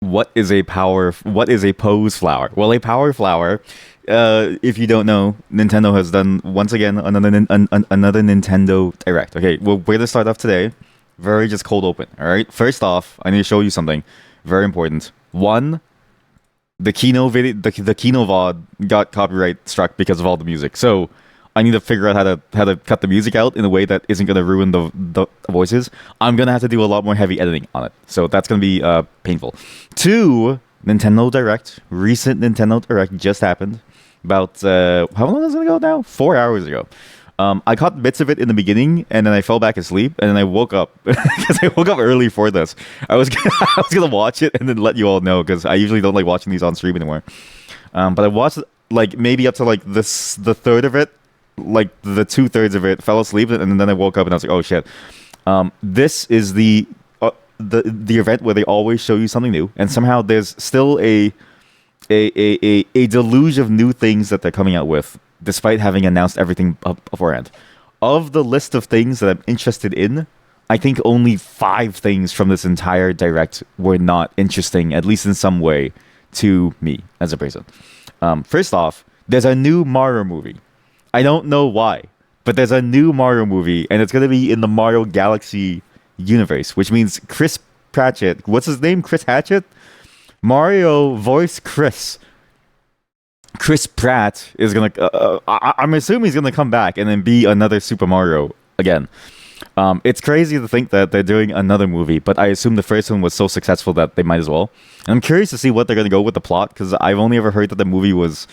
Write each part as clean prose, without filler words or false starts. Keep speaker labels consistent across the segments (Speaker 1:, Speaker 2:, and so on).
Speaker 1: what is a pose flower? Well, a power flower, if you don't know, Nintendo has done once again another Nintendo Direct. Okay, well, we're gonna start off today. Very just cold open. All right. First off, I need to show you something very important. One, the Kino video, the Kino VOD got copyright struck because of all the music. So I need to figure out how to cut the music out in a way that isn't gonna ruin the voices. I'm gonna have to do a lot more heavy editing on it. So that's gonna be painful. Two, Nintendo Direct. Recent Nintendo Direct just happened. About how long is it ago now? 4 hours ago. I caught bits of it in the beginning, and then I fell back asleep, and then I woke up because I woke up early for this. I was gonna watch it and then let you all know because I usually don't like watching these on stream anymore. But I watched like maybe up to like the third of it, like the 2/3 of it, fell asleep, and then I woke up and I was like, oh shit. This is the event where they always show you something new, and somehow there's still a deluge of new things that they're coming out with, despite having announced everything beforehand. Of the list of things that I'm interested in, I think only 5 things from this entire direct were not interesting, at least in some way, to me as a person. First off, there's a new Mario movie. I don't know why, but there's a new Mario movie, and it's going to be in the Mario Galaxy universe, which means Chris Pratchett, what's his name? Chris Hatchett? Mario voice Chris Pratt is gonna. I'm assuming he's gonna come back and then be another Super Mario again. It's crazy to think that they're doing another movie, but I assume the first one was so successful that they might as well. And I'm curious to see what they're gonna go with the plot because I've only ever heard that the movie was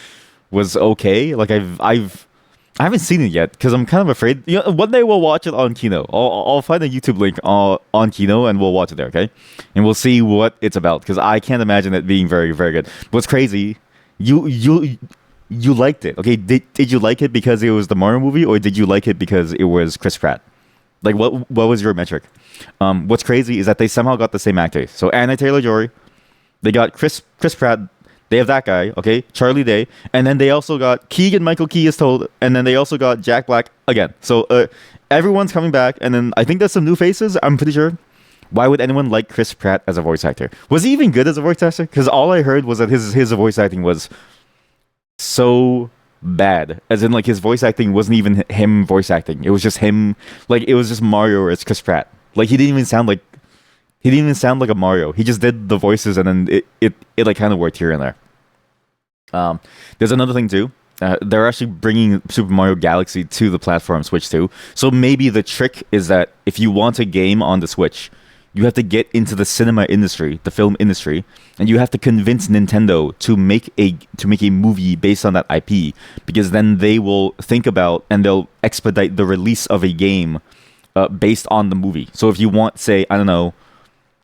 Speaker 1: okay. Like I haven't seen it yet because I'm kind of afraid. You know, one day we'll watch it on Kino. I'll find a YouTube link on Kino and we'll watch it there, okay? And we'll see what it's about because I can't imagine it being very, very good. What's crazy, you liked it, okay? Did you like it because it was the Mario movie or did you like it because it was Chris Pratt? Like what was your metric? What's crazy is that they somehow got the same actors. So Anna Taylor-Joy, they got Chris Pratt. They have that guy, okay, Charlie Day, and then they also got Keegan-Michael Key is told, and then they also got Jack Black again. So everyone's coming back, and then I think there's some new faces. I'm pretty sure. Why would anyone like Chris Pratt as a voice actor? Was he even good as a voice actor? Because all I heard was that his voice acting was so bad, as in like his voice acting wasn't even him voice acting. It was just him, like it was just Mario as Chris Pratt. Like he didn't even sound like a Mario. He just did the voices, and then it like kind of worked here and there. There's another thing too. They're actually bringing Super Mario Galaxy to the platform Switch too. So maybe the trick is that if you want a game on the Switch, you have to get into the cinema industry, the film industry, and you have to convince Nintendo to make a movie based on that IP, because then they will think about and they'll expedite the release of a game based on the movie. So if you want, say, I don't know,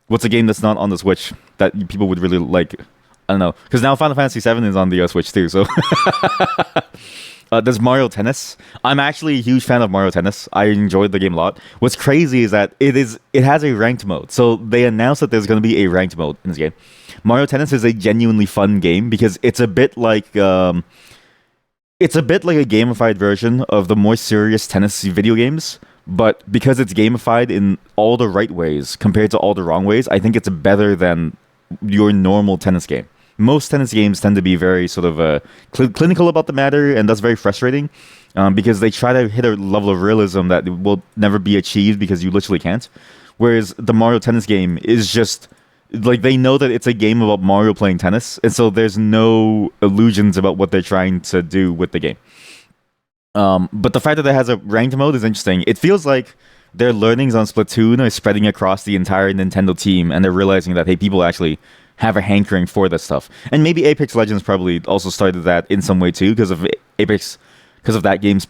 Speaker 1: what's a game that's not on the Switch that people would really like? I don't know, because now Final Fantasy VII is on the Switch too. So there's Mario Tennis. I'm actually a huge fan of Mario Tennis. I enjoyed the game a lot. What's crazy is that it has a ranked mode. So they announced that there's going to be a ranked mode in this game. Mario Tennis is a genuinely fun game because it's a bit like a gamified version of the more serious tennis video games. But because it's gamified in all the right ways compared to all the wrong ways, I think it's better than your normal tennis game. Most tennis games tend to be very sort of clinical about the matter, and that's very frustrating because they try to hit a level of realism that will never be achieved because you literally can't. Whereas the Mario Tennis game is just like they know that it's a game about Mario playing tennis, and so there's no illusions about what they're trying to do with the game. But the fact that it has a ranked mode is interesting. It feels like their learnings on Splatoon are spreading across the entire Nintendo team, and they're realizing that, hey, people actually have a hankering for this stuff. And maybe Apex Legends probably also started that in some way too, because of that game's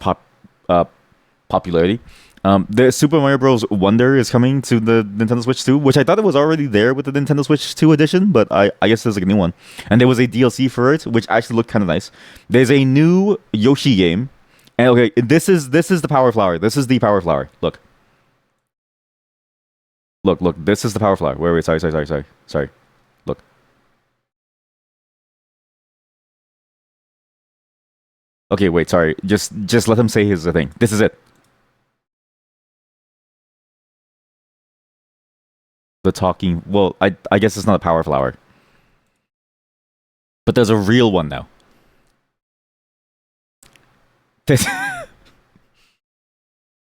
Speaker 1: popularity. The Super Mario Bros. Wonder is coming to the Nintendo Switch 2, which I thought it was already there with the Nintendo Switch 2 edition, but I guess there's like a new one. And there was a DLC for it, which actually looked kind of nice. There's a new Yoshi game. And okay, this is the Power Flower. This is the Power Flower. Look. Look, this is the Power Flower. Wait, sorry. Look. Okay, wait, sorry. Just let him say his thing. This is it. The talking. Well, I guess it's not a Power Flower. But there's a real one now. This-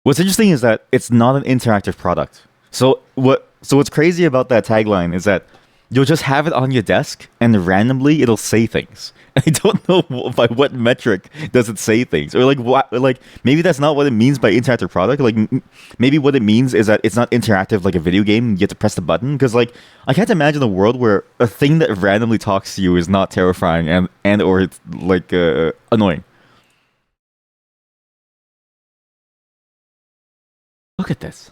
Speaker 1: What's interesting is that it's not an interactive product. What's crazy about that tagline is that you'll just have it on your desk and randomly it'll say things. I don't know by what metric does it say things, or like what, like maybe that's not what it means by interactive product. Like maybe what it means is that it's not interactive like a video game. You have to press the button because like I can't imagine a world where a thing that randomly talks to you is not terrifying and or it's like annoying. Look at this.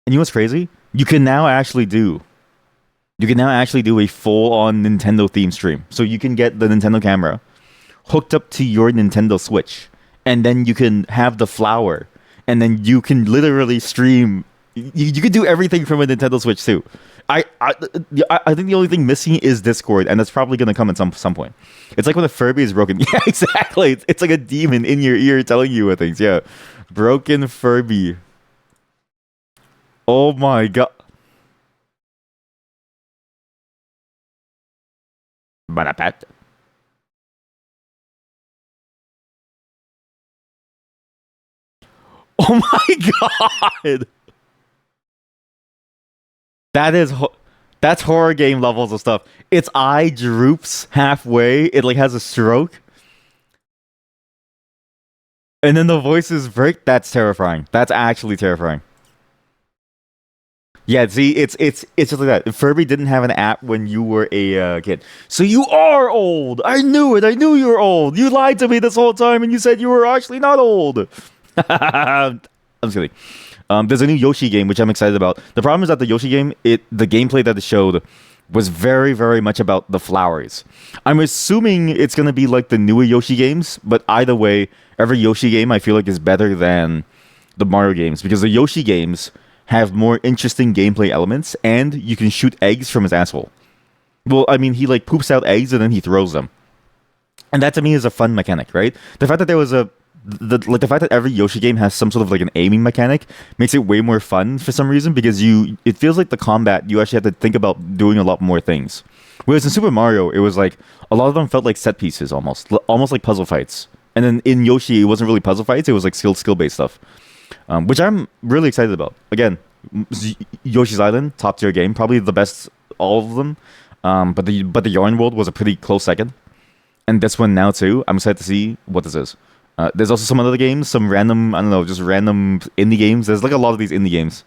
Speaker 1: And you know what's crazy? You can now actually do a full-on Nintendo theme stream. So you can get the Nintendo camera hooked up to your Nintendo Switch, and then you can have the flower, and then you can literally stream. You can do everything from a Nintendo Switch too. I think the only thing missing is Discord, and that's probably gonna come at some point. It's like when a Furby is broken. Yeah, exactly. It's like a demon in your ear telling you things. Yeah, broken Furby. Oh my god. Banapat. Oh my god. That is that's horror game levels of stuff. Its eye droops halfway. It like has a stroke, and then the voices break. That's terrifying. That's actually terrifying. Yeah, see, it's just like that. Furby didn't have an app when you were a kid, so you are old. I knew it. I knew you were old. You lied to me this whole time, and you said you were actually not old. I'm just kidding. There's a new Yoshi game which I'm excited about. The problem is that the Yoshi game, the gameplay that it showed was very, very much about the flowers. I'm assuming it's gonna be like the newer Yoshi games, but either way, every Yoshi game I feel like is better than the Mario games because the Yoshi games have more interesting gameplay elements, and you can shoot eggs from his asshole. Well, I mean, he like poops out eggs and then he throws them, and that to me is a fun mechanic, right? The fact that there was the fact that every Yoshi game has some sort of like an aiming mechanic makes it way more fun for some reason because it feels like the combat you actually have to think about doing a lot more things. Whereas in Super Mario, it was like a lot of them felt like set pieces almost like puzzle fights. And then in Yoshi, it wasn't really puzzle fights; it was like skill based stuff, which I'm really excited about. Again, Yoshi's Island, top tier game, probably the best all of them. But the Yarn World was a pretty close second, and this one now too. I'm excited to see what this is. There's also some other games, some random, I don't know, just random indie games. There's like a lot of these indie games.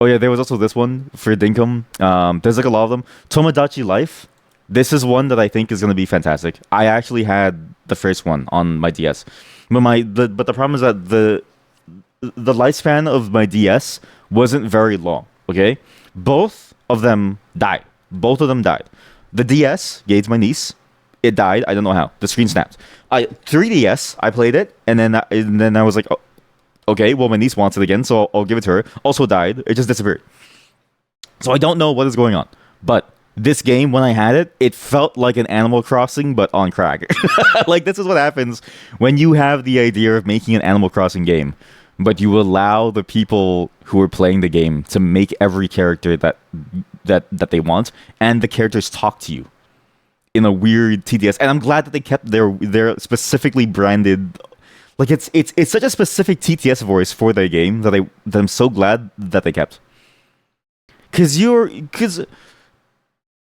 Speaker 1: Oh yeah, there was also this one for Dinkum. There's like a lot of them. Tomodachi Life. This is one that I think is going to be fantastic. I actually had the first one on my DS, but the problem is that the lifespan of my DS wasn't very long. Okay, both of them died. Both of them died. The DS gave to my niece. It died. I don't know how. The screen snapped. 3DS. I played it, and then I was like, oh, okay, well my niece wants it again, so I'll give it to her. Also died. It just disappeared. So I don't know what is going on. But this game, when I had it, it felt like an Animal Crossing, but on crack. Like this is what happens when you have the idea of making an Animal Crossing game, but you allow the people who are playing the game to make every character that they want, and the characters talk to you in a weird TTS. And I'm glad that they kept their specifically branded, like it's such a specific TTS voice for their game that I'm so glad that they kept. Because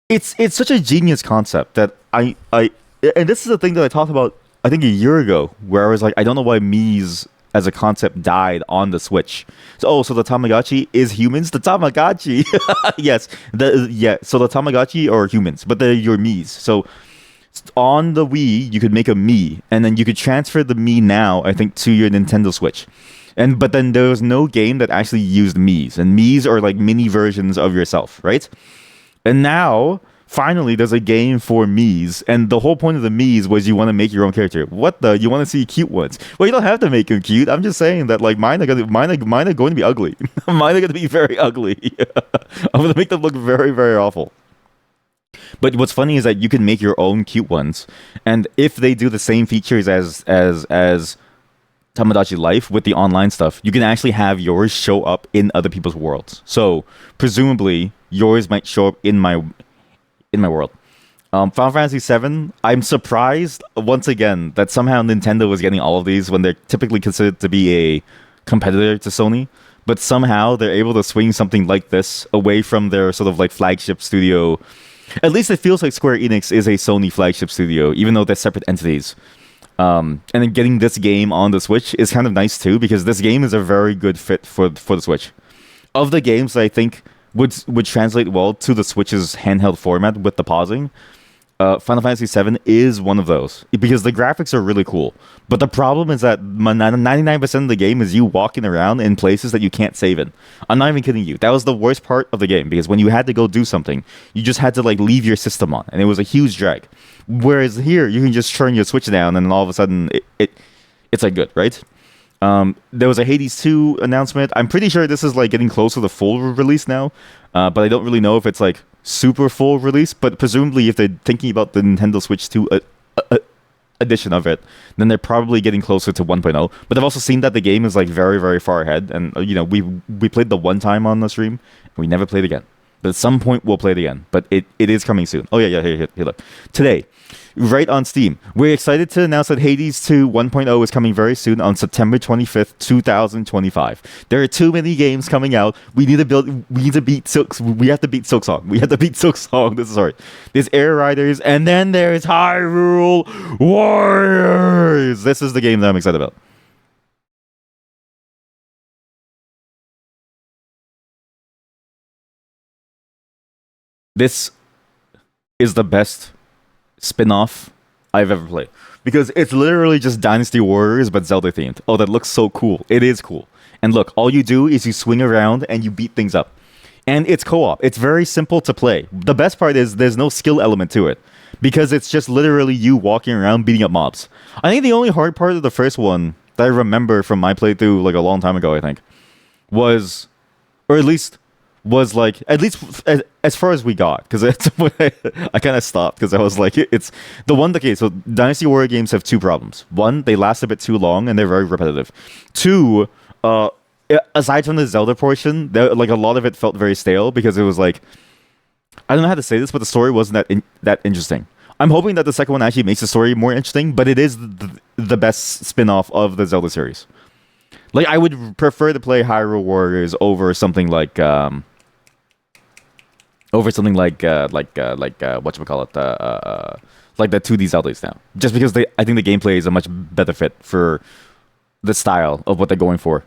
Speaker 1: it's such a genius concept that I and this is the thing that I talked about I think a year ago, where I was like, I don't know why Mii's as a concept died on the Switch. So the Tamagotchi is humans. The Tamagotchi, yes, So the Tamagotchi are humans, but they're your Mii's. So on the Wii, you could make a Mii, and then you could transfer the Mii now, I think, to your Nintendo Switch. But then there was no game that actually used Mii's, and Mii's are like mini versions of yourself, right? And now, finally, there's a game for Mii's, and the whole point of the Mii's was you want to make your own character. What the? You want to see cute ones? Well, you don't have to make them cute. I'm just saying that like mine are going to be ugly. Mine are going to be very ugly. I'm going to make them look very, very awful. But what's funny is that you can make your own cute ones, and if they do the same features as Tamagotchi Life with the online stuff, you can actually have yours show up in other people's worlds. So presumably yours might show up in my world. Final Fantasy VII. I'm surprised once again that somehow Nintendo was getting all of these when they're typically considered to be a competitor to Sony. But somehow they're able to swing something like this away from their sort of like flagship studio. At least it feels like Square Enix is a Sony flagship studio, even though they're separate entities. And then getting this game on the Switch is kind of nice too, because this game is a very good fit for the Switch. Of the games that I think would translate well to the Switch's handheld format with the pausing, Final Fantasy VII is one of those because the graphics are really cool. But the problem is that 99% of the game is you walking around in places that you can't save in. I'm not even kidding you. That was the worst part of the game because when you had to go do something, you just had to like leave your system on, and it was a huge drag. Whereas here, you can just turn your Switch down, and all of a sudden, it's like good, right? There was a Hades 2 announcement. I'm pretty sure this is like getting close to the full release now, but I don't really know if it's like super full release. But presumably, if they're thinking about the Nintendo Switch 2 edition of it, then they're probably getting closer to 1.0. But I've also seen that the game is like very, very far ahead, and we played the one time on the stream, and we never played again. But at some point, we'll play it again. But it is coming soon. Oh, yeah. Here, look. Today, right on Steam, we're excited to announce that Hades 2 1.0 is coming very soon on September 25th, 2025. There are too many games coming out. We have to beat Silksong. We have to beat Silksong. This is hard. There's Air Riders, and then there's Hyrule Warriors. This is the game that I'm excited about. This is the best spin-off I've ever played because it's literally just Dynasty Warriors but Zelda themed. Oh, that looks so cool. It is cool. And look, all you do is you swing around and you beat things up. And it's co-op. It's very simple to play. The best part is there's no skill element to it because it's just literally you walking around beating up mobs. I think the only hard part of the first one that I remember from my playthrough like a long time ago, I think, was, or at least was like at least as far as we got, because I kind of stopped because I was like it's the one. Okay, so Dynasty Warrior games have two problems. One, they last a bit too long and they're very repetitive. Two, aside from the Zelda portion, like a lot of it felt very stale because it was like, I don't know how to say this, but the story wasn't that interesting. I'm hoping that the second one actually makes the story more interesting, but it is the best spin-off of the Zelda series. Like, I would prefer to play Hyrule Warriors over something like whatchamacallit, like the 2D Zeldas now. Just because I think the gameplay is a much better fit for the style of what they're going for.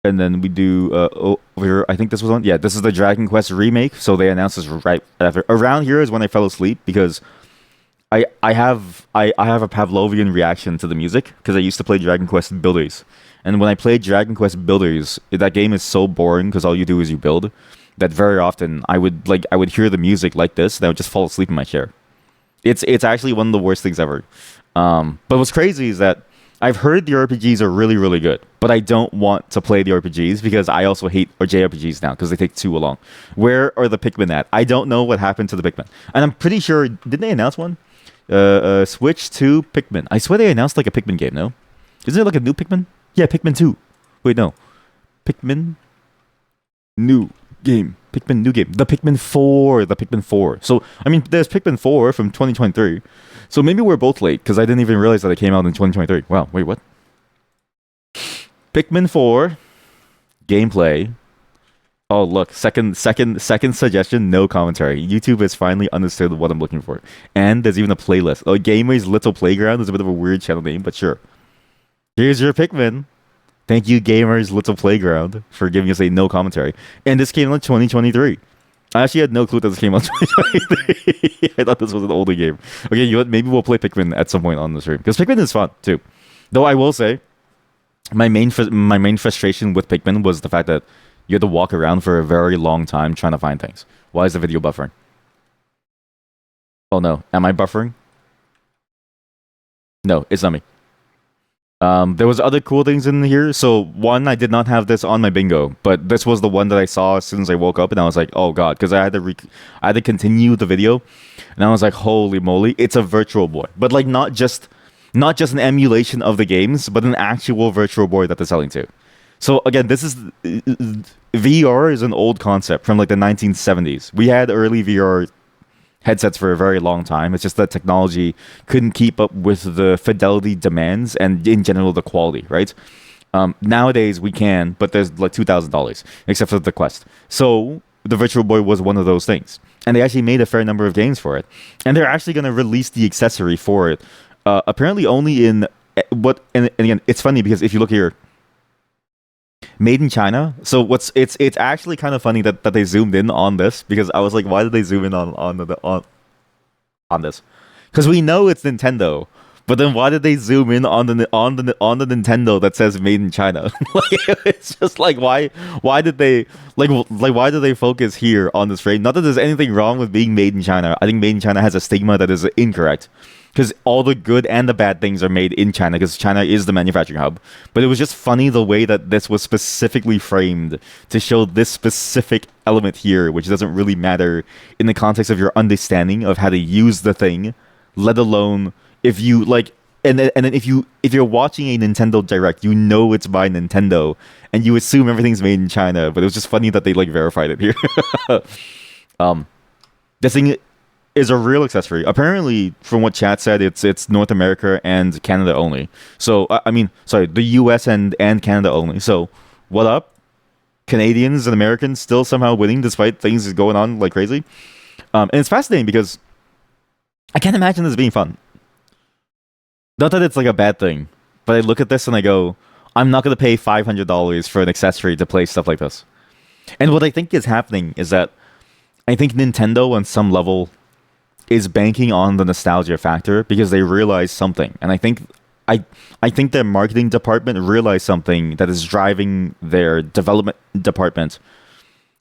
Speaker 1: And then we do over here, I think this was on. Yeah, this is the Dragon Quest remake. So they announced this right after. Around here is when I fell asleep because I have a Pavlovian reaction to the music because I used to play Dragon Quest Builders, and when I played Dragon Quest Builders, that game is so boring because all you do is you build. That very often I would hear the music like this, and I would just fall asleep in my chair. It's actually one of the worst things ever. But what's crazy is that I've heard the RPGs are really, really good, but I don't want to play the RPGs because I also hate JRPGs now because they take too long. Where are the Pikmin at? I don't know what happened to the Pikmin, and I'm pretty sure didn't they announce one? Switch to Pikmin. I swear they announced like a Pikmin game. No, isn't it like a new Pikmin? Yeah, Pikmin 2. Wait, no, Pikmin new game. Pikmin new game. The Pikmin 4. The Pikmin 4. So I mean, there's Pikmin 4 from 2023. So maybe we're both late because I didn't even realize that it came out in 2023. Wow, wait, what? Pikmin 4 gameplay. Oh, look, second suggestion, no commentary. YouTube has finally understood what I'm looking for. And there's even a playlist. Oh, Gamer's Little Playground is a bit of a weird channel name, but sure. Here's your Pikmin. Thank you, Gamer's Little Playground, for giving us a no commentary. And this came out in 2023. I actually had no clue that this came out in 2023. I thought this was an older game. Okay, you know what? Maybe we'll play Pikmin at some point on the stream. Because Pikmin is fun, too. Though I will say, my main frustration with Pikmin was the fact that you had to walk around for a very long time trying to find things. Why is the video buffering? Oh no, am I buffering? No, it's not me. There was other cool things in here. So one, I did not have this on my bingo, but this was the one that I saw as soon as I woke up, and I was like, oh god, because I had to continue the video, and I was like, holy moly, it's a Virtual Boy, but like not just an emulation of the games, but an actual Virtual Boy that they're selling to. So again, this is VR is an old concept from like the 1970s. We had early VR headsets for a very long time. It's just that technology couldn't keep up with the fidelity demands and in general the quality, right? Nowadays we can, but there's like $2,000 except for the Quest. So the Virtual Boy was one of those things, and they actually made a fair number of games for it, and they're actually going to release the accessory for it. Apparently only in and again, it's funny because if you look here, made in China. So it's actually kind of funny that they zoomed in on this, because I was like, why did they zoom in on this? Because we know it's Nintendo, but then why did they zoom in on the Nintendo that says made in China? Like, it's just like, why did they why did they focus here on this frame? Not that there's anything wrong with being made in China. I think made in China has a stigma that is incorrect, because all the good and the bad things are made in China, because China is the manufacturing hub. But it was just funny the way that this was specifically framed to show this specific element here, which doesn't really matter in the context of your understanding of how to use the thing, let alone if you like. And then if you're watching a Nintendo Direct, you know it's by Nintendo, and you assume everything's made in China. But it was just funny that they like verified it here. This thing is a real accessory. Apparently, from what chat said, it's North America and Canada only. So I mean, sorry, the US and Canada only. So what up, Canadians and Americans still somehow winning despite things going on like crazy. And it's fascinating because I can't imagine this being fun. Not that it's like a bad thing, but I look at this and I go, I'm not gonna pay $500 for an accessory to play stuff like this. And what I think is happening is that I think Nintendo on some level is banking on the nostalgia factor, because they realize something, and I think their marketing department realized something that is driving their development department.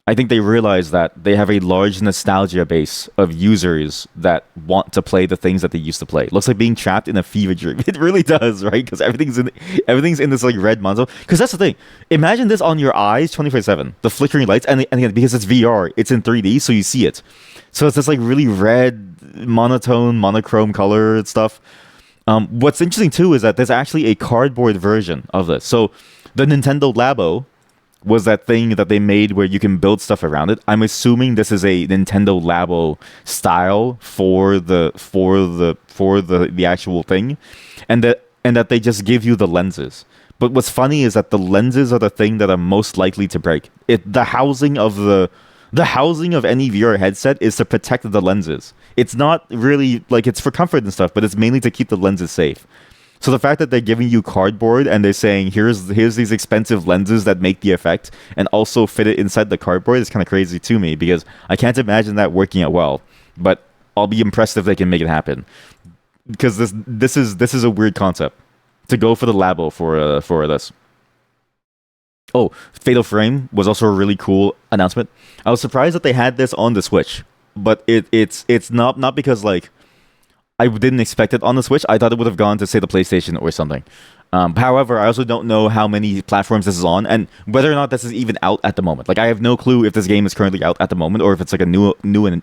Speaker 1: I think they realize that they have a large nostalgia base of users that want to play the things that they used to play. It looks like being trapped in a fever dream. It really does, right? Because everything's in this like red monzo. Because that's the thing. Imagine this on your eyes 24/7. The flickering lights, and again, because it's VR, it's in 3D, so you see it. So it's this like really red, monochrome color and stuff. What's interesting too is that there's actually a cardboard version of this. So the Nintendo Labo was that thing that they made where you can build stuff around it. I'm assuming this is a Nintendo Labo style for the actual thing, and that they just give you the lenses. But what's funny is that the lenses are the thing that are most likely to break. The housing of any VR headset is to protect the lenses. It's not really like it's for comfort and stuff, but it's mainly to keep the lenses safe. So the fact that they're giving you cardboard and they're saying here's these expensive lenses that make the effect and also fit it inside the cardboard is kind of crazy to me, because I can't imagine that working out well. But I'll be impressed if they can make it happen, because this is a weird concept to go for the Labo for this. Oh, Fatal Frame was also a really cool announcement. I was surprised that they had this on the Switch, but it's not because like I didn't expect it on the Switch. I thought it would have gone to, say, the PlayStation or something. However, I also don't know how many platforms this is on, and whether or not this is even out at the moment. Like, I have no clue if this game is currently out at the moment, or if it's like a new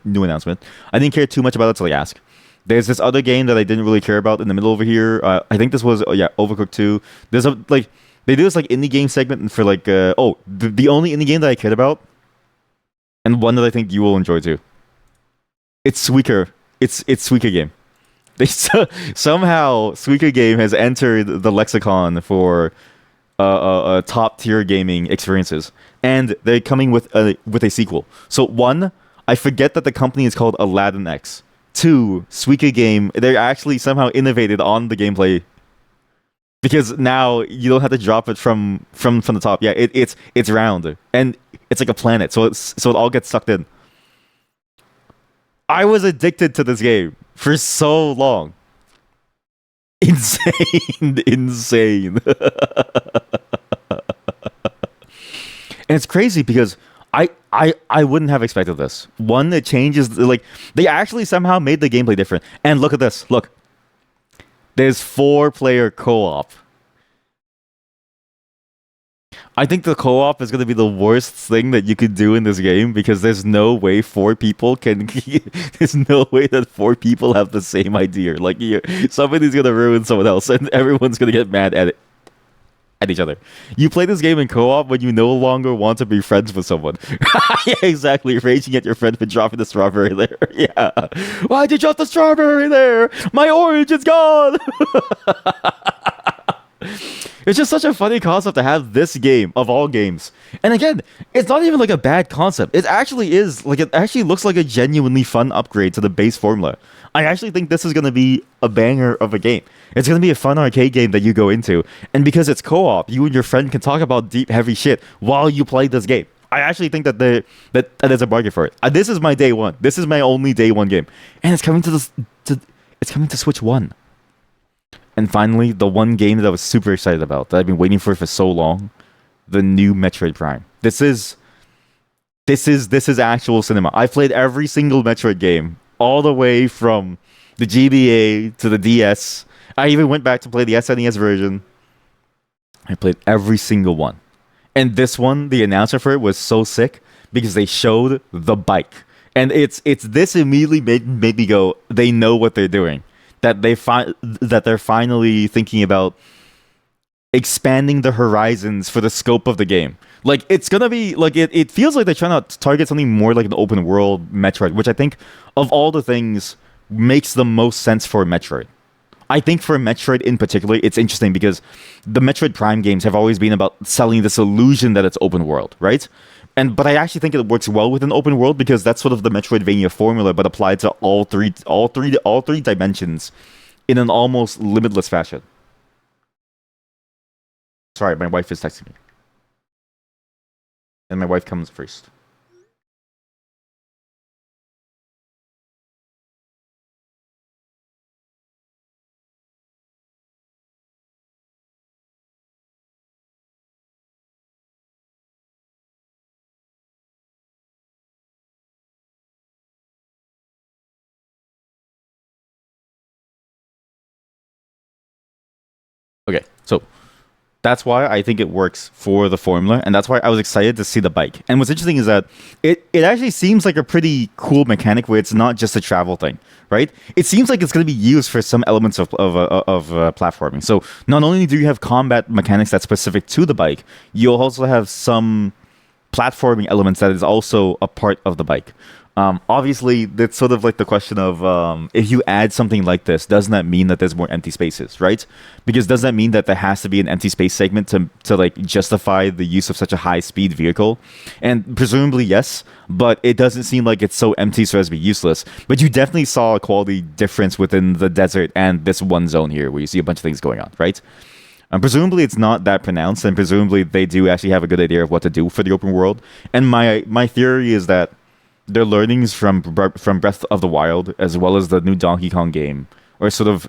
Speaker 1: announcement. I didn't care too much about it till I asked. There's this other game that I didn't really care about in the middle over here. I think this was Overcooked 2. There's a like they do this like indie game segment for like the only indie game that I cared about, and one that I think you will enjoy too. It's Suika. It's Suika game. Somehow Suika game has entered the lexicon for top tier gaming experiences, and they're coming with a sequel. So one, I forget that the company is called Aladdin X. Two, Suika game, they're actually somehow innovated on the gameplay, because now you don't have to drop it from the top. Yeah, it's round and it's like a planet, so it all gets sucked in. I was addicted to this game for so long. Insane. And it's crazy because I wouldn't have expected this. One, it changes, like, they actually somehow made the gameplay different. And look at this. Look. There's 4-player co-op. I think the co-op is going to be the worst thing that you could do in this game, because there's no way 4 people can... there's no way that 4 people have the same idea. Like, somebody's going to ruin someone else, and everyone's going to get mad at it. at each other. You play this game in co-op when you no longer want to be friends with someone. Yeah, exactly. Raging at your friend for dropping the strawberry there. Yeah. Why'd you drop the strawberry there? My orange is gone. It's just such a funny concept to have this game of all games. And again, it's not even like a bad concept. It actually is like it actually looks like a genuinely fun upgrade to the base formula. I actually think this is going to be a banger of a game. It's going to be a fun arcade game that you go into, and because it's co-op, you and your friend can talk about deep, heavy shit while you play this game. I actually think that there's a market for it. This is my day one. This is my only day one game, and it's coming to it's coming to Switch One. And finally, the one game that I was super excited about, that I've been waiting for so long, the new Metroid Prime. This is actual cinema. I've played every single Metroid game, all the way from the GBA to the DS. I even went back to play the SNES version. I played every single one. And this one, the announcer for it was so sick because they showed the bike. And it's this immediately made me go, they know what they're doing. That they're finally thinking about expanding the horizons for the scope of the game. Like, it's gonna be like it feels like they're trying to target something more like an open world Metroid, which I think of all the things makes the most sense for Metroid. I think for Metroid in particular, it's interesting because the Metroid Prime games have always been about selling this illusion that it's open world, right? But I actually think it works well with an open world because that's sort of the Metroidvania formula, but applied to all three dimensions in an almost limitless fashion. Sorry, my wife is texting me, and my wife comes first. Okay, so that's why I think it works for the formula, and that's why I was excited to see the bike. And what's interesting is that it actually seems like a pretty cool mechanic where it's not just a travel thing, right? It seems like it's going to be used for some elements of platforming. So not only do you have combat mechanics that's specific to the bike, you'll also have some platforming elements that is also a part of the bike. Obviously, that's sort of like the question of if you add something like this, doesn't that mean that there's more empty spaces, right? Because does that mean that there has to be an empty space segment to like justify the use of such a high speed vehicle? And presumably yes, but it doesn't seem like it's so empty so as to be useless. But you definitely saw a quality difference within the desert and this one zone here, where you see a bunch of things going on, right? Presumably it's not that pronounced, and presumably they do actually have a good idea of what to do for the open world. And my theory is that their learnings from Breath of the Wild, as well as the new Donkey Kong game, or sort of,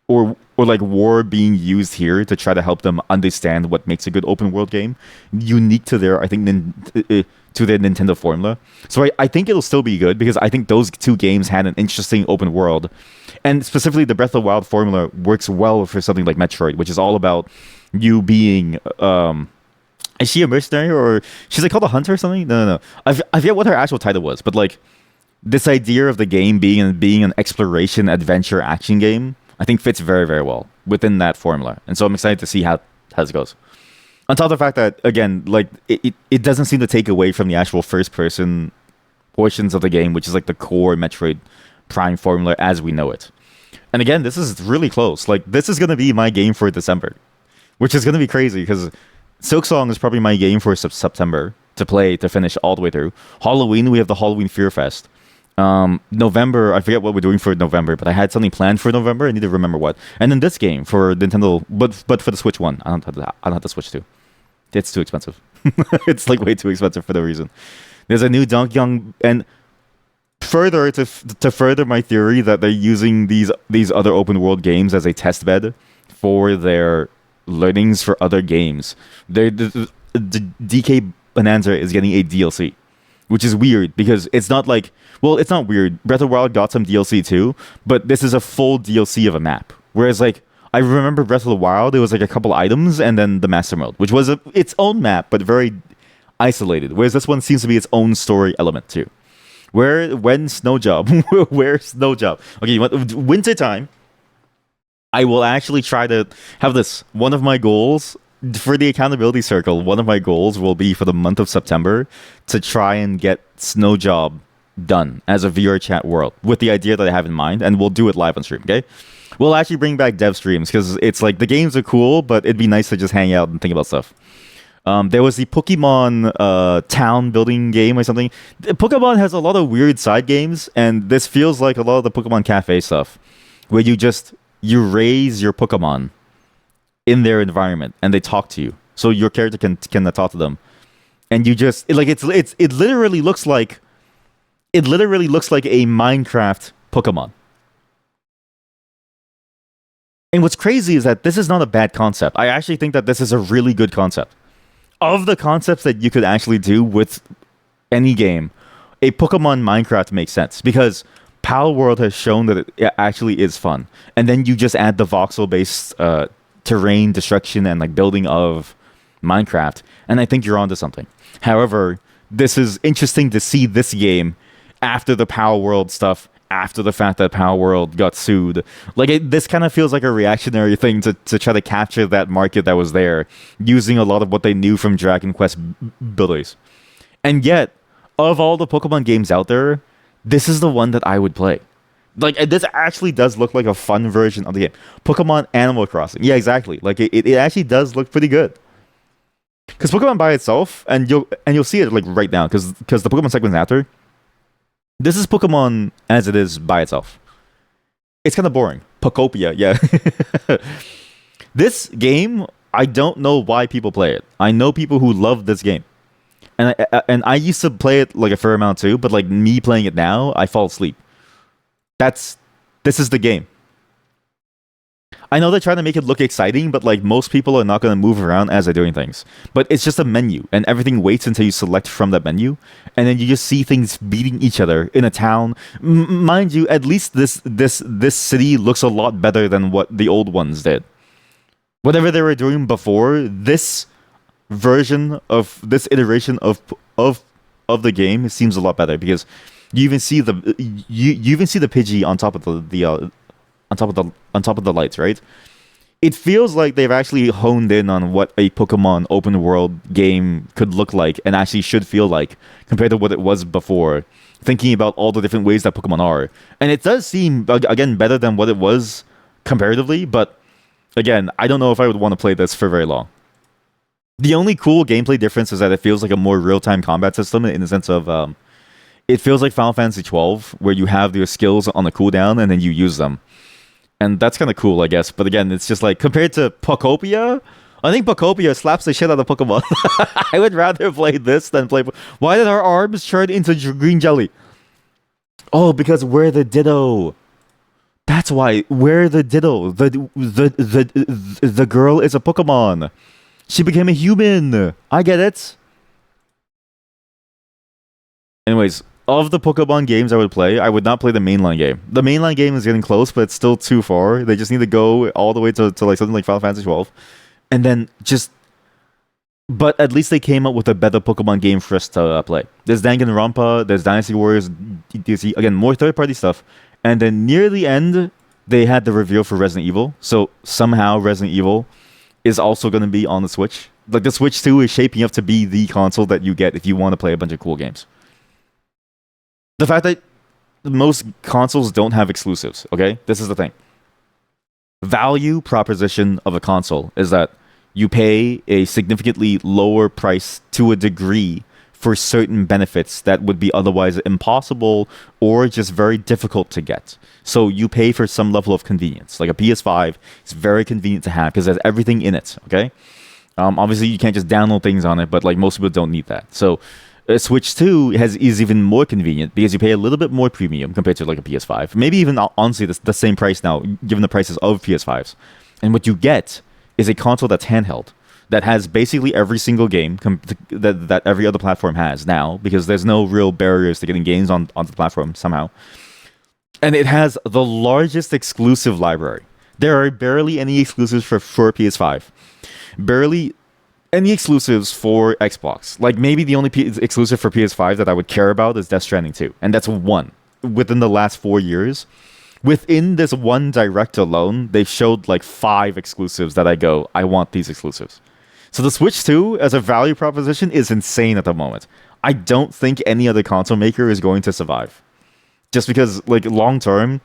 Speaker 1: or like War being used here to try to help them understand what makes a good open world game, unique to their, I think, to their Nintendo formula. So I think it'll still be good because I think those two games had an interesting open world, and specifically the Breath of the Wild formula works well for something like Metroid, which is all about you being is she a mercenary, or she's like called a hunter or something? No. I forget what her actual title was, but like this idea of the game being an exploration, adventure, action game, I think fits very, very well within that formula. And so I'm excited to see how it goes. On top of the fact that, again, like it doesn't seem to take away from the actual first person portions of the game, which is like the core Metroid Prime formula as we know it. And again, this is really close. Like, this is going to be my game for December, which is going to be crazy because Silksong is probably my game for September to play, to finish all the way through. Halloween, we have the Halloween Fear Fest. November, I forget what we're doing for November, but I had something planned for November. I need to remember what. And then this game for Nintendo, but for the Switch One. I don't have the Switch 2. It's too expensive. It's like way too expensive for no reason. There's a new Donkey Kong, and further to further my theory that they're using these other open world games as a test bed for their learnings for other games. The DK Bonanza is getting a DLC, which is weird because it's not like, well, it's not weird. Breath of the Wild got some DLC too, but this is a full DLC of a map. Whereas like I remember Breath of the Wild, it was like a couple items and then the master mode, which was its own map but very isolated. Whereas this one seems to be its own story element too. Where's Snowjob? Okay, you want winter time? I will actually try to have this. One of my goals for the accountability circle, one of my goals will be for the month of September to try and get Snow Job done as a VR chat world with the idea that I have in mind, and we'll do it live on stream. Okay, we'll actually bring back dev streams because it's like the games are cool, but it'd be nice to just hang out and think about stuff. There was the Pokemon town building game or something. Pokemon has a lot of weird side games, and this feels like a lot of the Pokemon Cafe stuff, where you raise your Pokemon in their environment and they talk to you, so your character can talk to them, and you just it literally looks like a Minecraft Pokemon. And what's crazy is that this is not a bad concept. I actually think that this is a really good concept. Of the concepts that you could actually do with any game, a Pokemon Minecraft makes sense because Pal World has shown that it actually is fun. And then you just add the voxel-based terrain destruction and like building of Minecraft, and I think you're onto something. However, this is interesting to see this game after the Pal World stuff, after the fact that Pal World got sued. This kind of feels like a reactionary thing to try to capture that market that was there, using a lot of what they knew from Dragon Quest builders. And yet, of all the Pokemon games out there, this is the one that I would play. This actually does look like a fun version of the game. Pokemon Animal Crossing. Yeah, exactly. It actually does look pretty good. Because Pokemon by itself, and you'll see it right now, because the Pokemon segment's after. This is Pokemon as it is by itself. It's kind of boring. Pokopia, yeah. This game, I don't know why people play it. I know people who love this game. And I used to play it a fair amount too, but me playing it now, I fall asleep. This is the game. I know they're trying to make it look exciting, but most people are not going to move around as they're doing things. But it's just a menu, and everything waits until you select from that menu, and then you just see things beating each other in a town. Mind you, at least this city looks a lot better than what the old ones did. Whatever they were doing before, this version of this iteration of the game seems a lot better because you even see the Pidgey on top of the lights, right? It feels like they've actually honed in on what a Pokemon open world game could look like and actually should feel like compared to what it was before, thinking about all the different ways that Pokemon are. And it does seem, again, better than what it was comparatively, but again, I don't know if I would want to play this for very long. The only cool gameplay difference is that it feels like a more real-time combat system in the sense of it feels like Final Fantasy XII, where you have your skills on the cooldown and then you use them. And that's kind of cool, I guess. But again, it's just compared to Pokopia, I think Pokopia slaps the shit out of Pokemon. I would rather play this than play... Why did our arms turn into green jelly? Oh, because we're the Ditto. That's why. We're the Ditto. The girl is a Pokemon. She became a human. I get it. Anyways, of the Pokemon games I would play, I would not play the mainline game. The mainline game is getting close, but it's still too far. They just need to go all the way to something like Final Fantasy XII. And then but at least they came up with a better Pokemon game for us to play. There's Danganronpa, there's Dynasty Warriors, DTC, again, more third-party stuff. And then near the end, they had the reveal for Resident Evil. So somehow Resident Evil is also going to be on the Switch. The Switch 2 is shaping up to be the console that you get if you want to play a bunch of cool games. The fact that most consoles don't have exclusives, okay? This is the thing. Value proposition of a console is that you pay a significantly lower price to a degree for certain benefits that would be otherwise impossible or just very difficult to get. So you pay for some level of convenience. Like a PS5 is very convenient to have because there's everything in it, okay? Obviously, you can't just download things on it, but most people don't need that. So Switch 2 is even more convenient because you pay a little bit more premium compared to a PS5. Maybe even, honestly, the same price now, given the prices of PS5s. And what you get is a console that's handheld, that has basically every single game that every other platform has now, because there's no real barriers to getting games onto the platform somehow. And it has the largest exclusive library. There are barely any exclusives for PS5. Barely any exclusives for Xbox. Maybe the only exclusive for PS5 that I would care about is Death Stranding 2. And that's one. Within the last 4 years, within this one direct alone, they've showed 5 exclusives that I want these exclusives. So the Switch 2 as a value proposition is insane at the moment. I don't think any other console maker is going to survive. Just because, like, long term,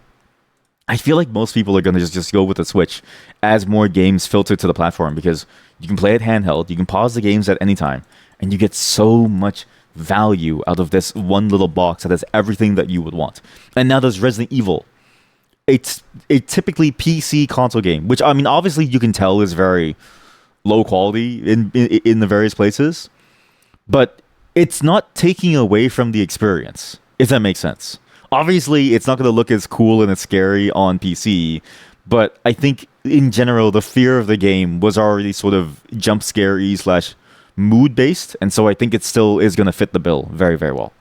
Speaker 1: I feel like most people are going to just go with the Switch as more games filter to the platform because you can play it handheld, you can pause the games at any time, and you get so much value out of this one little box that has everything that you would want. And now there's Resident Evil. It's a typically PC console game, which, I mean, obviously you can tell is very low quality in the various places, but it's not taking away from the experience, if that makes sense. Obviously, it's not going to look as cool and as scary on PC, but I think in general, the fear of the game was already sort of jump scary slash mood based, and so I think it still is going to fit the bill very, very well.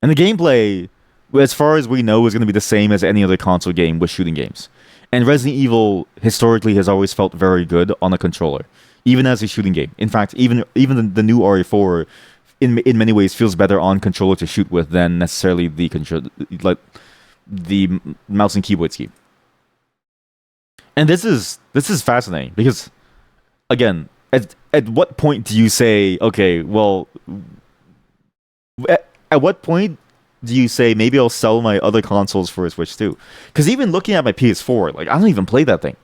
Speaker 1: And the gameplay, as far as we know, is going to be the same as any other console game with shooting games. And Resident Evil historically has always felt very good on a controller, even as a shooting game. In fact, even the new RE4 in many ways feels better on controller to shoot with than necessarily the the mouse and keyboard scheme. And this is fascinating because, again, at what point do you say, okay, well, at what point do you say maybe I'll sell my other consoles for a Switch too? Because even looking at my PS4, like, I don't even play that thing.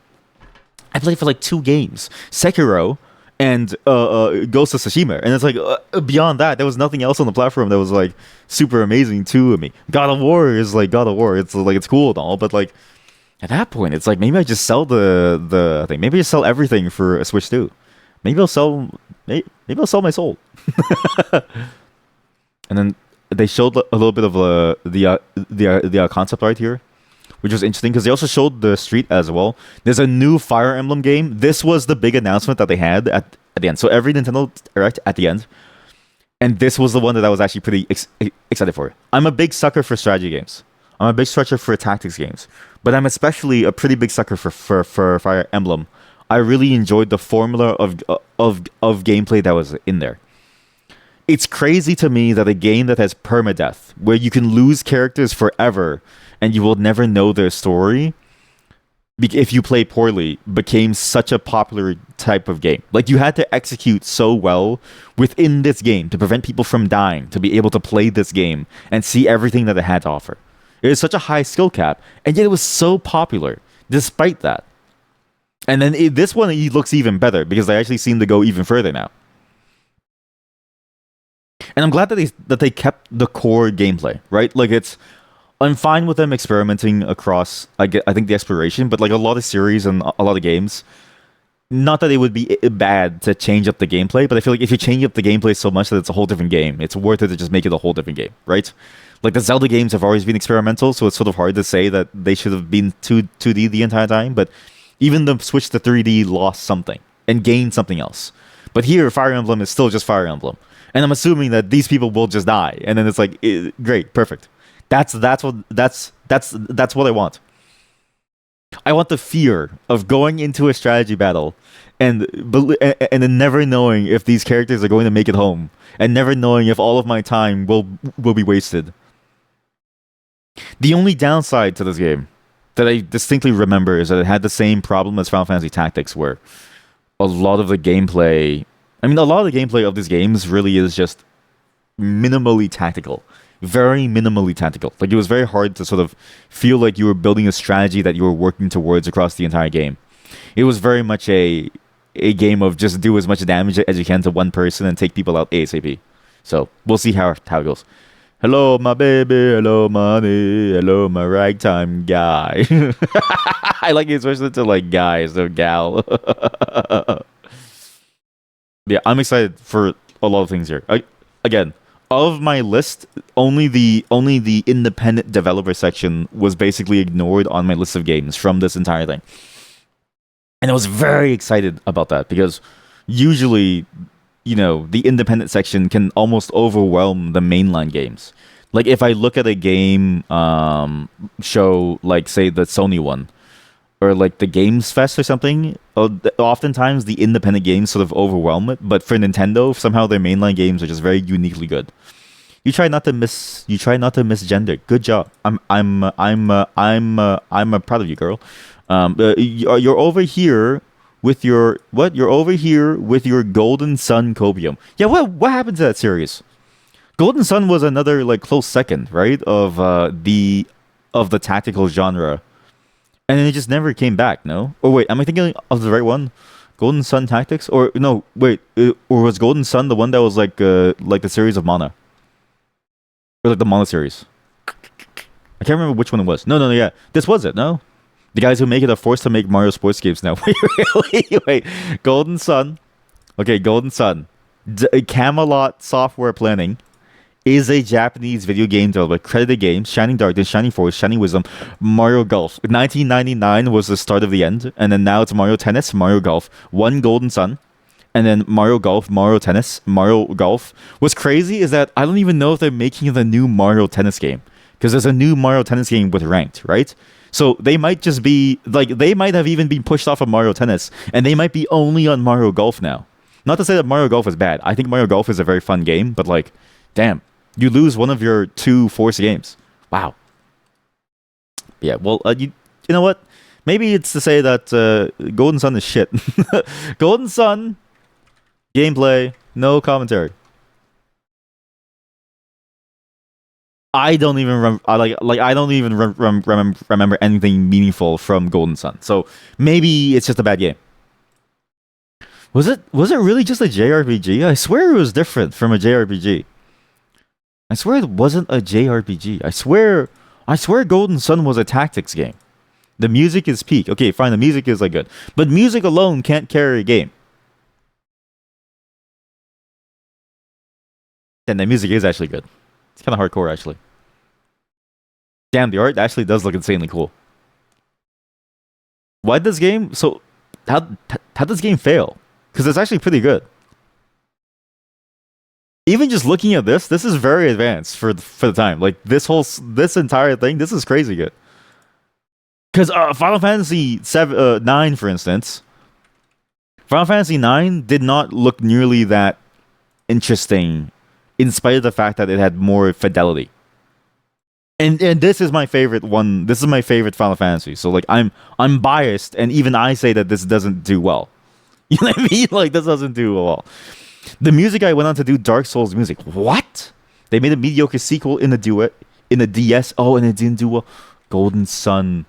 Speaker 1: I played for like 2 games, Sekiro and Ghost of Tsushima, and it's like beyond that, there was nothing else on the platform that was like super amazing to me. God of War is like God of War. It's like it's cool and all, but like at that point, it's like maybe I just sell the thing. Maybe I just sell everything for a Switch too. Maybe I'll sell my soul. And then they showed a little bit of the concept art here, which was interesting because they also showed the street as well. There's a new Fire Emblem game. This was the big announcement that they had at the end. So every Nintendo Direct at the end, and this was the one that I was actually pretty excited for. I'm a big sucker for strategy games. I'm a big sucker for tactics games, but I'm especially a pretty big sucker for Fire Emblem. I really enjoyed the formula of gameplay that was in there. It's crazy to me that a game that has permadeath, where you can lose characters forever and you will never know their story if you play poorly, became such a popular type of game. Like, you had to execute so well within this game to prevent people from dying, to be able to play this game and see everything that it had to offer. It was such a high skill cap, and yet it was so popular despite that. And then this one, it looks even better because they actually seem to go even further now. And I'm glad that they kept the core gameplay, right? Like, I'm fine with them experimenting across, I think, the exploration, but like a lot of series and a lot of games, not that it would be bad to change up the gameplay, but I feel like if you change up the gameplay so much that it's a whole different game, it's worth it to just make it a whole different game, right? Like, the Zelda games have always been experimental, so it's sort of hard to say that they should have been 2D the entire time, but even the switch to 3D lost something and gained something else. But here, Fire Emblem is still just Fire Emblem. And I'm assuming that these people will just die, and then it's like, great, perfect. That's what I want. I want the fear of going into a strategy battle and then never knowing if these characters are going to make it home, and never knowing if all of my time will be wasted. The only downside to this game that I distinctly remember is that it had the same problem as Final Fantasy Tactics, where a lot of the gameplay of these games really is just minimally tactical. Very minimally tactical. Like, it was very hard to sort of feel like you were building a strategy that you were working towards across the entire game. It was very much a game of just do as much damage as you can to one person and take people out ASAP. So, we'll see how it goes. Hello, my baby. Hello, my honey. Hello, my ragtime guy. I like it, especially to like guys or gal. Yeah, I'm excited for a lot of things here. Again, of my list, only the independent developer section was basically ignored on my list of games from this entire thing. And I was very excited about that because usually, the independent section can almost overwhelm the mainline games. Like, if I look at a game show, like, say, the Sony one, or like the Games Fest or something, oftentimes the independent games sort of overwhelm it. But for Nintendo, somehow their mainline games are just very uniquely good. You try not to misgender. Good job. I'm proud of you, girl. You're over here with your what? You're over here with your Golden Sun copium. Yeah, what happened to that series? Golden Sun was another like close second, right? Of the tactical genre. And then it just never came back, no? Or wait, am I thinking of the right one? Golden Sun Tactics? Or no, wait, or was Golden Sun the one that was like the series of Mana? Or like the Mana series? I can't remember which one it was. No, yeah. This was it, no? The guys who make it are forced to make Mario sports games now. Wait, wait. Golden Sun. Okay, Golden Sun. Camelot Software Planning is a Japanese video game developer. Credited games: Shining Darkness, Shining Force, Shining Wisdom, Mario Golf. 1999 was the start of the end, and then now it's Mario Tennis, Mario Golf, one Golden Sun, and then Mario Golf, Mario Tennis, Mario Golf. What's crazy is that I don't even know if they're making the new Mario Tennis game, because there's a new Mario Tennis game with ranked, right? So they might just be like, they might have even been pushed off of Mario Tennis, and they might be only on Mario Golf now. Not to say that Mario Golf is bad. I think Mario Golf is a very fun game, but like, damn, you lose one of your two forced games. Wow. Yeah, well, you know what? Maybe it's to say that Golden Sun is shit. Golden Sun gameplay, no commentary. I don't even I don't even remember anything meaningful from Golden Sun. So maybe it's just a bad game. Was it really just a JRPG? I swear it was different from a JRPG. I swear it wasn't a JRPG. I swear Golden Sun was a tactics game. The music is peak. Okay, fine, the music is like good. But music alone can't carry a game. And the music is actually good. It's kind of hardcore, actually. Damn, the art actually does look insanely cool. Why does game... So, how does this game fail? Because it's actually pretty good. Even just looking at this is very advanced for the time. Like, this entire thing, this is crazy good. Because Final Fantasy 9, for instance... Final Fantasy 9 did not look nearly that interesting, in spite of the fact that it had more fidelity. And this is my favorite one. This is my favorite Final Fantasy. So like I'm biased, and even I say that this doesn't do well. You know what I mean? Like, this doesn't do well. The music guy went on to do Dark Souls music. What? They made a mediocre sequel in the DS. Oh, and it didn't do well. Golden Sun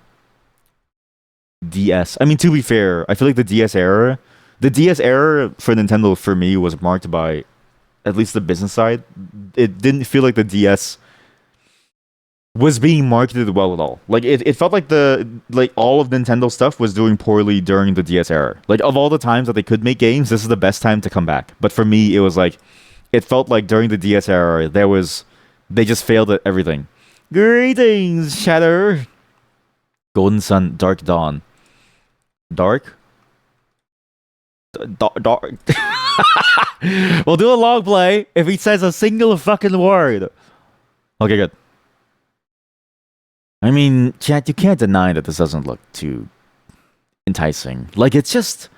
Speaker 1: DS. I mean, to be fair, I feel like the DS era for Nintendo, for me, was marked by, at least the business side, it didn't feel like the DS was being marketed well at all. Like, it felt like all of Nintendo stuff was doing poorly during the DS era. Like, of all the times that they could make games, this is the best time to come back. But for me, it was like, it felt like during the DS era, they just failed at everything. Greetings, Shatter. Golden Sun, Dark Dawn. Dark? Dark. We'll do a long play if he says a single fucking word. Okay, good. I mean, chat, you can't deny that this doesn't look too enticing. Like, it's just...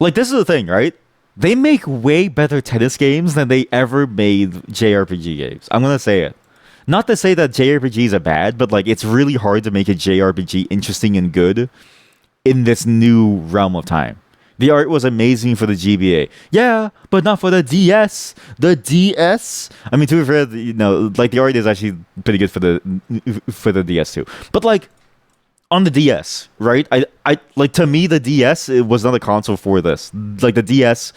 Speaker 1: Like, this is the thing, right? They make way better tennis games than they ever made JRPG games. I'm gonna say it. Not to say that JRPGs are bad, but, like, it's really hard to make a JRPG interesting and good in this new realm of time. The art was amazing for the GBA. Yeah, but not for the DS. The DS. I mean, to be fair, you know, like, the art is actually pretty good for the DS too. But like, on the DS, right? I like, to me, the DS, it was not a console for this. Like, the DS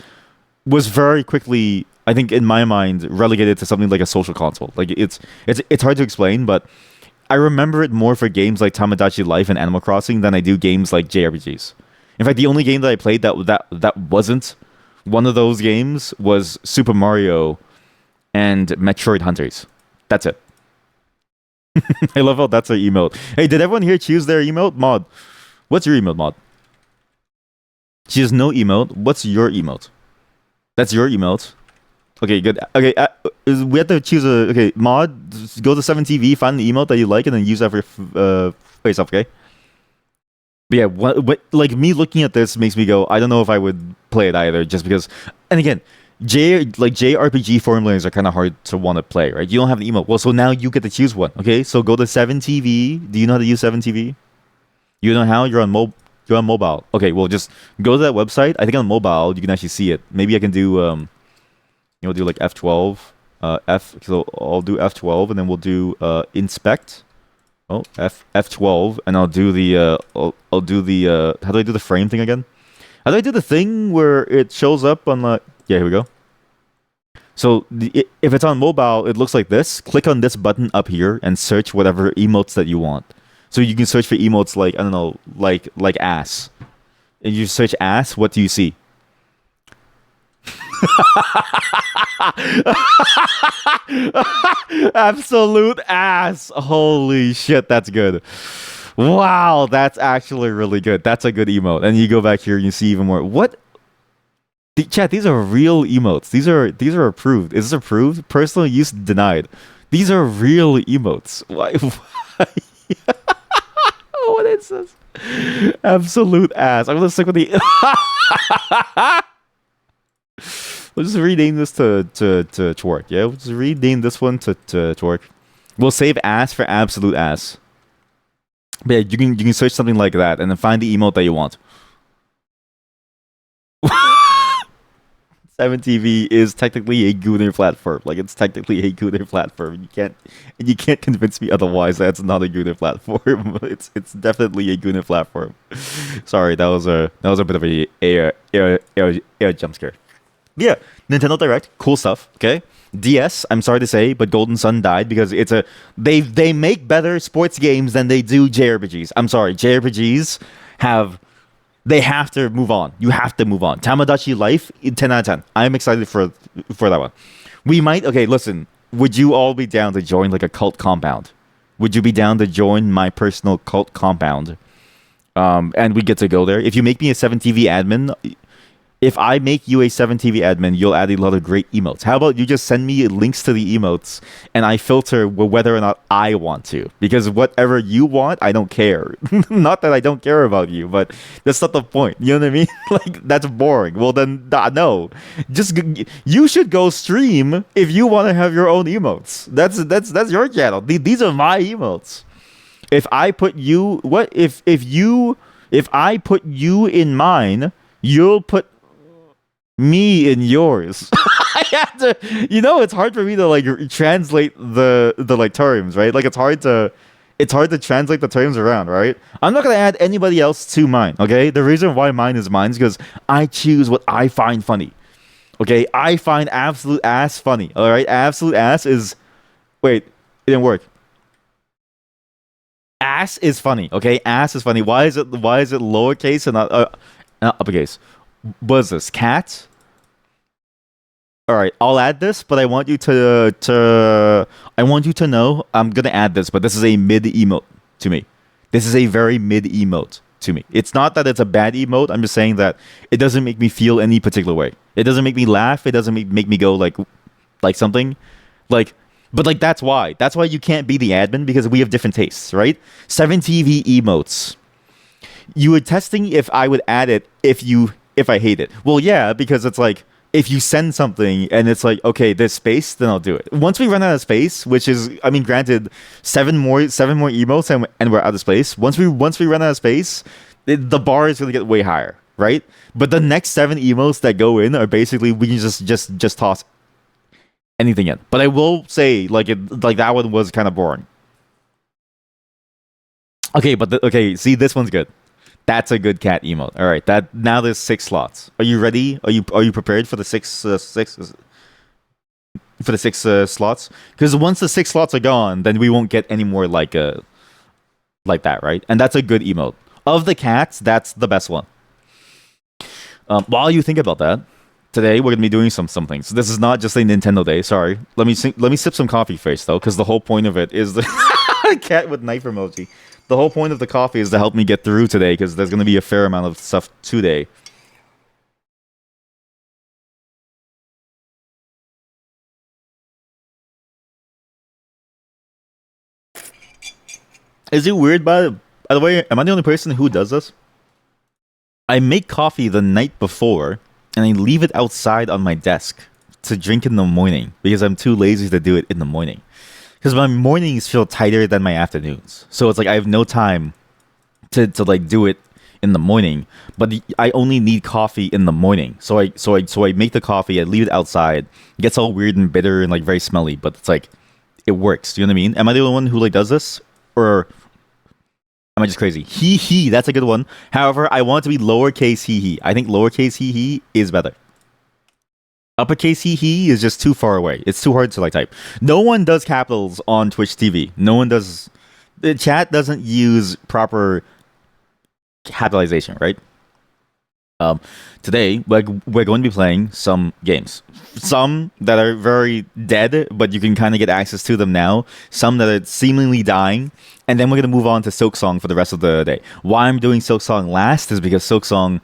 Speaker 1: was very quickly, I think, in my mind, relegated to something like a social console. Like, it's hard to explain, but I remember it more for games like Tamagotchi Life and Animal Crossing than I do games like JRPGs. In fact, the only game that I played that wasn't one of those games was Super Mario and Metroid Hunters. That's it. I love how that's an emote. Hey, did everyone here choose their emote? Mod, what's your emote, Mod? She has no emote. What's your emote? That's your emote. Okay, good. Okay, we have to choose a... Okay, Mod, go to 7TV, find the emote that you like, and then use that for yourself, okay? But yeah, what, like, me looking at this makes me go, I don't know if I would play it either, just because... And again, JRPG formulas are kind of hard to want to play, right? You don't have an emote. Well, so now you get to choose one, okay? So go to 7TV. Do you know how to use 7TV? You know how? You're on Go on mobile. Okay, well, just go to that website. I think on mobile you can actually see it. Maybe I can do do like F12. So I'll do F12 and then we'll do inspect. Oh, F12 and I'll do the I'll do the how do I do the frame thing again? How do I do the thing where it shows up on the yeah, here we go. So if it's on mobile, it looks like this. Click on this button up here and search whatever emotes that you want. So you can search for emotes like I don't know, like ass. And you search ass, what do you see? Absolute ass. Holy shit, that's good. Wow, that's actually really good. That's a good emote. And you go back here and you see even more. What? Chat, these are real emotes. These are approved. Is this approved? Personal use denied. These are real emotes. Why? What is this? Absolute ass. I'm gonna stick with the. We'll just rename this to twerk. Yeah, we'll just rename this one to twerk. We'll save ass for absolute ass. But yeah, you can search something like that and then find the emote that you want. 7TV is technically a Gunner platform. Like it's technically a Gunner platform. You can't convince me otherwise. That's not a Gunner platform. It's definitely a Gunner platform. Sorry, that was a bit of a air jump scare. Yeah, Nintendo Direct, cool stuff. Okay, DS. I'm sorry to say, but Golden Sun died because they make better sports games than they do JRPGs. I'm sorry, JRPGs they have to move on. You have to move on. Tamagotchi Life, 10 out of 10. I'm excited for that one. We might okay. Listen, would you all be down to join like a cult compound? Would you be down to join my personal cult compound? And we get to go there. If you make me a 7TV admin. If I make you a 7TV admin, you'll add a lot of great emotes. How about you just send me links to the emotes and I filter whether or not I want to? Because whatever you want, I don't care. Not that I don't care about you, but that's not the point. You know what I mean? Like, that's boring. Well, then, no. You should go stream if you want to have your own emotes. That's your channel. These are my emotes. If I put you... If I put you in mine, you'll put me in yours. I have to, it's hard for me to like translate the like terms, right? Like it's hard to translate the terms around, right? I'm not gonna add anybody else to mine. Okay, the reason why mine is because I choose what I find funny. Okay, I find absolute ass funny. All right, absolute ass is wait, it didn't work. Ass is funny. Okay, ass is funny. Why is it lowercase and not uppercase? What is this? Cat? All right, I'll add this, but I want you to know I'm gonna add this, but this is a mid emote to me. This is a very mid emote to me. It's not that it's a bad emote. I'm just saying that it doesn't make me feel any particular way. It doesn't make me laugh. It doesn't make me go like something, like. But like that's why you can't be the admin because we have different tastes, right? 7TV emotes. You were testing if I would add it if I hate it. Well, yeah, because it's like if you send something and it's like, okay, there's space, then I'll do it. Once we run out of space, which is, I mean, granted, seven more emotes and we're out of space. Once we run out of space, the bar is gonna get way higher, right? But the next 7 emotes that go in are basically we can just toss anything in. But I will say, like that one was kind of boring. Okay, see, this one's good. That's a good cat emote. All right, now there's 6 slots. Are you ready? Are you prepared for the six slots? Because once the 6 slots are gone, then we won't get any more like that, right? And that's a good emote. Of the cats, that's the best one. While you think about that, today we're gonna be doing some things. So this is not just a Nintendo day. Sorry. Let me sip some coffee first, though, because the whole point of it is the cat with knife emoji. The whole point of the coffee is to help me get through today because there's going to be a fair amount of stuff today. Is it weird, by the way, am I the only person who does this? I make coffee the night before and I leave it outside on my desk to drink in the morning because I'm too lazy to do it in the morning. Because my mornings feel tighter than my afternoons. So it's like I have no time to like do it in the morning, but I only need coffee in the morning. So I make the coffee, I leave it outside. It gets all weird and bitter and like very smelly, but it's like it works. Do you know what I mean? Am I the only one who like does this, or am I just crazy? He, that's a good one. However, I want it to be lowercase he. I think lowercase he is better. Uppercase he is just too far away. It's too hard to like type. No one does capitals on Twitch TV. No one does. The chat doesn't use proper capitalization, right? Today we're going to be playing some games. Some that are very dead, but you can kind of get access to them now. Some that are seemingly dying, and then we're gonna move on to Silksong for the rest of the day. Why I'm doing Silksong last is because Silksong,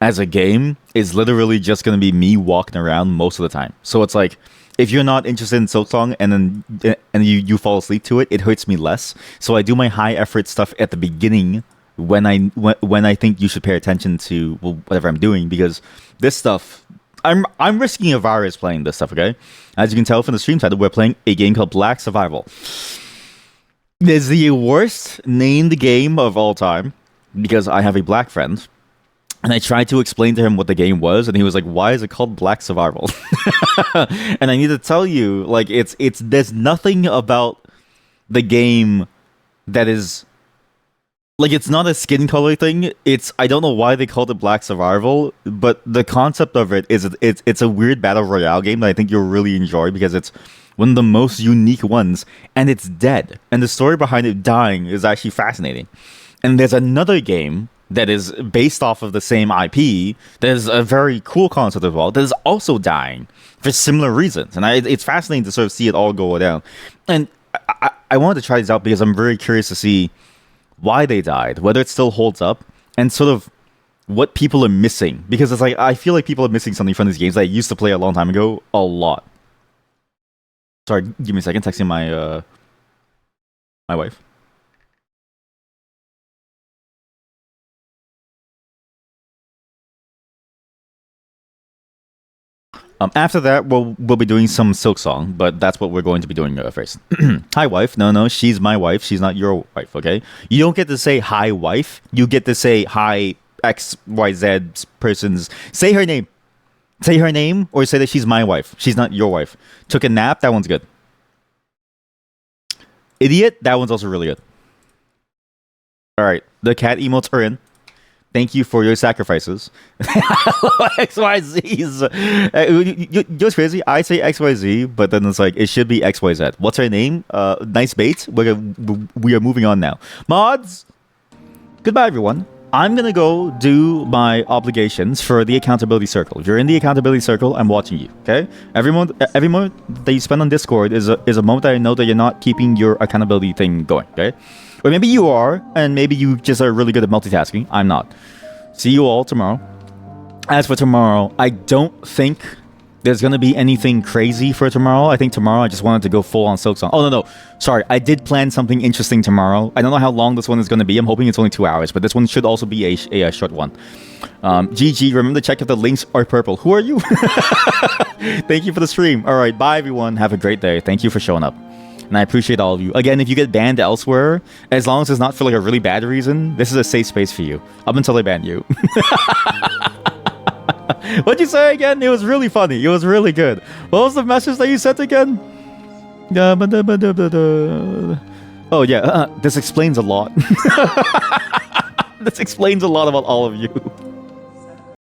Speaker 1: as a game, is literally just gonna be me walking around most of the time. So it's like, if you're not interested in Silksong and you fall asleep to it, it hurts me less. So I do my high effort stuff at the beginning when I think you should pay attention to whatever I'm doing, because this stuff, I'm risking a virus playing this stuff. Okay, as you can tell from the stream title, we're playing a game called Black Survival. It's the worst named game of all time because I have a black friend. And I tried to explain to him what the game was, and he was like, "Why is it called Black Survival?" And I need to tell you, like, there's nothing about the game that is like, it's not a skin color thing. I don't know why they called it Black Survival, but the concept of it is it's a weird battle royale game that I think you'll really enjoy because it's one of the most unique ones, and it's dead. And the story behind it dying is actually fascinating. And there's another game that is based off of the same IP. There's a very cool concept as well that is also dying for similar reasons, and it's fascinating to sort of see it all go down. And I wanted to try this out because I'm very curious to see why they died, whether it still holds up, and sort of what people are missing. Because it's like, I feel like people are missing something from these games that I used to play a long time ago a lot. Sorry, give me a second. Texting my wife. After that, we'll be doing some Silksong, but that's what we're going to be doing first. Hi, wife. No, she's my wife. She's not your wife, okay? You don't get to say hi, wife. You get to say hi, XYZ person's. Say her name. Say her name, or say that she's my wife. She's not your wife. Took a nap. That one's good. Idiot. That one's also really good. All right. The cat emotes are in. Thank you for your sacrifices. XYZs. You know what's crazy? I say XYZ, but then it's like, it should be XYZ. What's her name? Nice bait. We are moving on now. Mods! Goodbye, everyone. I'm going to go do my obligations for the accountability circle. If you're in the accountability circle, I'm watching you, okay? Every moment that you spend on Discord is a moment that I know that you're not keeping your accountability thing going, okay? Or maybe you are, and maybe you just are really good at multitasking. I'm not. See you all tomorrow. As for tomorrow, I don't think there's going to be anything crazy for tomorrow. I think tomorrow I just wanted to go full on Silksong. Oh, no. Sorry, I did plan something interesting tomorrow. I don't know how long this one is going to be. I'm hoping it's only 2 hours, but this one should also be a short one. GG, remember to check if the links are purple. Who are you? Thank you for the stream. All right, bye, everyone. Have a great day. Thank you for showing up. And I appreciate all of you. Again, if you get banned elsewhere, as long as it's not for like a really bad reason, this is a safe space for you. Up until they ban you. What'd you say again? It was really funny. It was really good. What was the message that you sent again? Oh yeah, this explains a lot. This explains a lot about all of you.